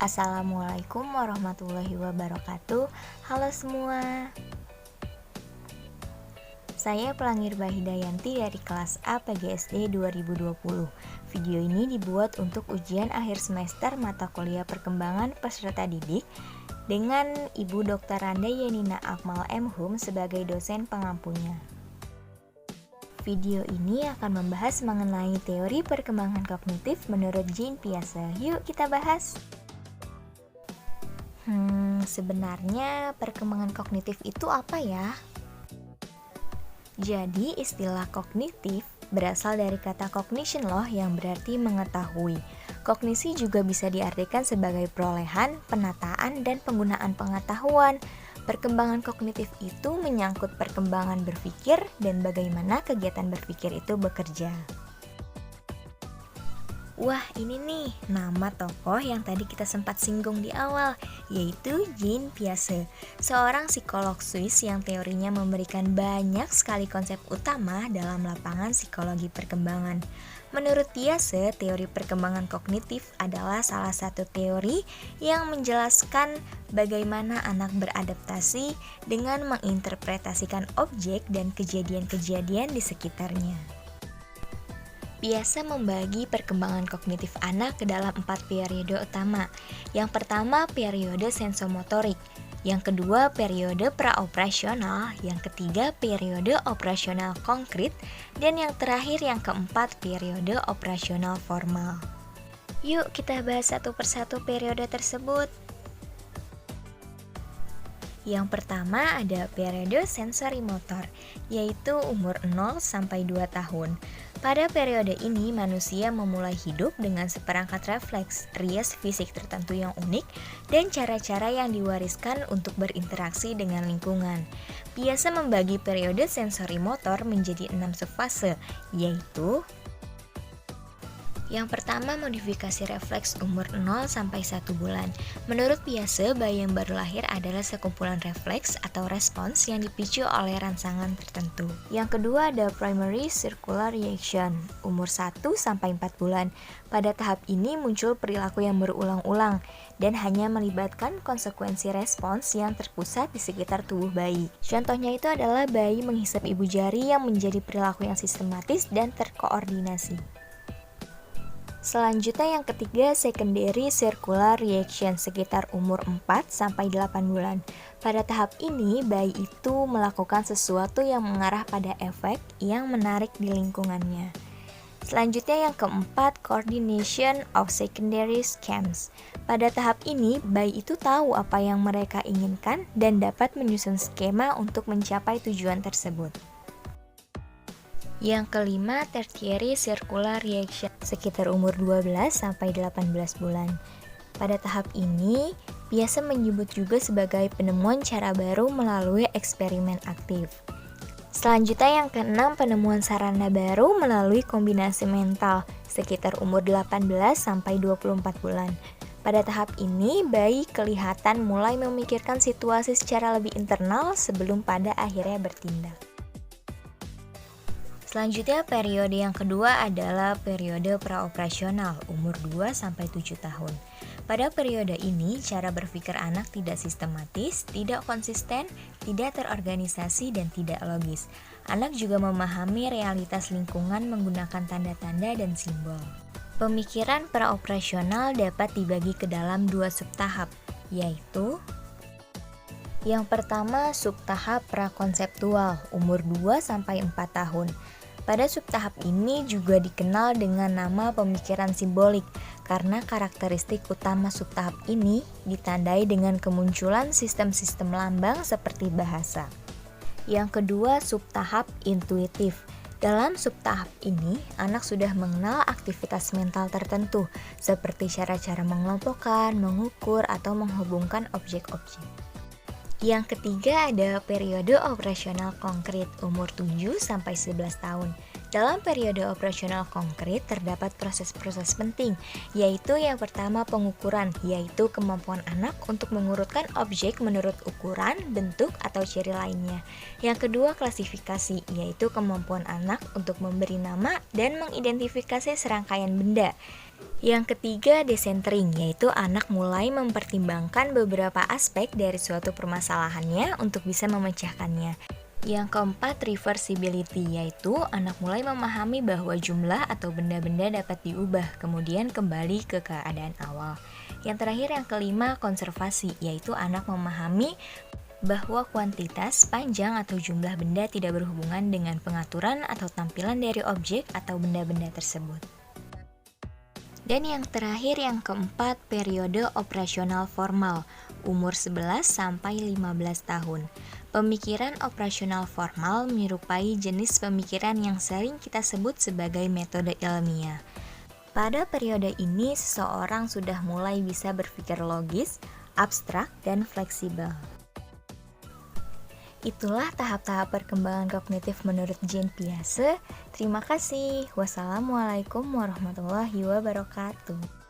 Assalamualaikum warahmatullahi wabarakatuh. Halo semua. Saya Pelangir Bahidayanti dari kelas A PGSD 2020. Video ini dibuat untuk ujian akhir semester mata kuliah perkembangan peserta didik dengan Ibu Dr. Randa Yenina Akmal M.Hum sebagai dosen pengampunya. Video ini akan membahas mengenai teori perkembangan kognitif menurut Jean Piaget. Yuk kita bahas. Sebenarnya perkembangan kognitif itu apa ya? Jadi istilah kognitif berasal dari kata cognition loh, yang berarti mengetahui. Kognisi juga bisa diartikan sebagai perolehan, penataan, dan penggunaan pengetahuan. Perkembangan kognitif itu menyangkut perkembangan berpikir dan bagaimana kegiatan berpikir itu bekerja. Wah, ini nih nama tokoh yang tadi kita sempat singgung di awal, yaitu Jean Piaget, seorang psikolog Swiss yang teorinya memberikan banyak sekali konsep utama dalam lapangan psikologi perkembangan. Menurut Piaget, teori perkembangan kognitif adalah salah satu teori yang menjelaskan bagaimana anak beradaptasi dengan menginterpretasikan objek dan kejadian-kejadian di sekitarnya. Piaget membagi perkembangan kognitif anak ke dalam 4 periode utama. Yang pertama, periode sensomotorik. Yang kedua, periode praoperasional. Yang ketiga, periode operasional konkret. Dan yang terakhir, yang keempat, periode operasional formal. Yuk kita bahas satu persatu periode tersebut. Yang pertama ada periode sensorimotor, yaitu umur 0 sampai 2 tahun. Pada periode ini, manusia memulai hidup dengan seperangkat refleks, rias fisik tertentu yang unik, dan cara-cara yang diwariskan untuk berinteraksi dengan lingkungan. Piaget membagi periode sensorimotor menjadi 6 subfase, yaitu yang pertama, modifikasi refleks umur 0 sampai 1 bulan. Menurut Piaget, bayi yang baru lahir adalah sekumpulan refleks atau respons yang dipicu oleh rangsangan tertentu. Yang kedua ada primary circular reaction, umur 1 sampai 4 bulan. Pada tahap ini muncul perilaku yang berulang-ulang dan hanya melibatkan konsekuensi respons yang terpusat di sekitar tubuh bayi. Contohnya itu adalah bayi menghisap ibu jari yang menjadi perilaku yang sistematis dan terkoordinasi. Selanjutnya yang ketiga, secondary circular reaction sekitar umur 4 sampai 8 bulan. Pada tahap ini, bayi itu melakukan sesuatu yang mengarah pada efek yang menarik di lingkungannya. Selanjutnya yang keempat, coordination of secondary schemes. Pada tahap ini, bayi itu tahu apa yang mereka inginkan dan dapat menyusun skema untuk mencapai tujuan tersebut. Yang kelima, tertiary circular reaction sekitar umur 12 sampai 18 bulan. Pada tahap ini, Piaget menyebut juga sebagai penemuan cara baru melalui eksperimen aktif. Selanjutnya yang keenam, penemuan sarana baru melalui kombinasi mental sekitar umur 18 sampai 24 bulan. Pada tahap ini, bayi kelihatan mulai memikirkan situasi secara lebih internal sebelum pada akhirnya bertindak. Selanjutnya periode yang kedua adalah periode praoperasional, umur 2 sampai 7 tahun. Pada periode ini, cara berpikir anak tidak sistematis, tidak konsisten, tidak terorganisasi, dan tidak logis. Anak juga memahami realitas lingkungan menggunakan tanda-tanda dan simbol. Pemikiran praoperasional dapat dibagi ke dalam 2 subtahap, yaitu yang pertama, subtahap prakonseptual, umur 2 sampai 4 tahun. Pada subtahap ini juga dikenal dengan nama pemikiran simbolik karena karakteristik utama subtahap ini ditandai dengan kemunculan sistem-sistem lambang seperti bahasa. Yang kedua, subtahap intuitif. Dalam subtahap ini, anak sudah mengenal aktivitas mental tertentu seperti cara-cara mengelompokkan, mengukur, atau menghubungkan objek-objek. Yang ketiga ada periode operasional konkret umur 7 sampai 11 tahun. Dalam periode operasional konkret terdapat proses-proses penting, yaitu yang pertama pengukuran, yaitu kemampuan anak untuk mengurutkan objek menurut ukuran, bentuk, atau ciri lainnya. Yang kedua klasifikasi, yaitu kemampuan anak untuk memberi nama dan mengidentifikasi serangkaian benda. Yang ketiga decentering, yaitu anak mulai mempertimbangkan beberapa aspek dari suatu permasalahannya untuk bisa memecahkannya. Yang keempat, reversibility, yaitu anak mulai memahami bahwa jumlah atau benda-benda dapat diubah, kemudian kembali ke keadaan awal. Yang terakhir, yang kelima, konservasi, yaitu anak memahami bahwa kuantitas, panjang, atau jumlah benda tidak berhubungan dengan pengaturan atau tampilan dari objek atau benda-benda tersebut. Dan yang terakhir, yang keempat, periode operasional formal, umur 11 sampai 15 tahun. Pemikiran operasional formal menyerupai jenis pemikiran yang sering kita sebut sebagai metode ilmiah. Pada periode ini, seseorang sudah mulai bisa berpikir logis, abstrak, dan fleksibel. Itulah tahap-tahap perkembangan kognitif menurut Jean Piaget. Terima kasih. Wassalamualaikum warahmatullahi wabarakatuh.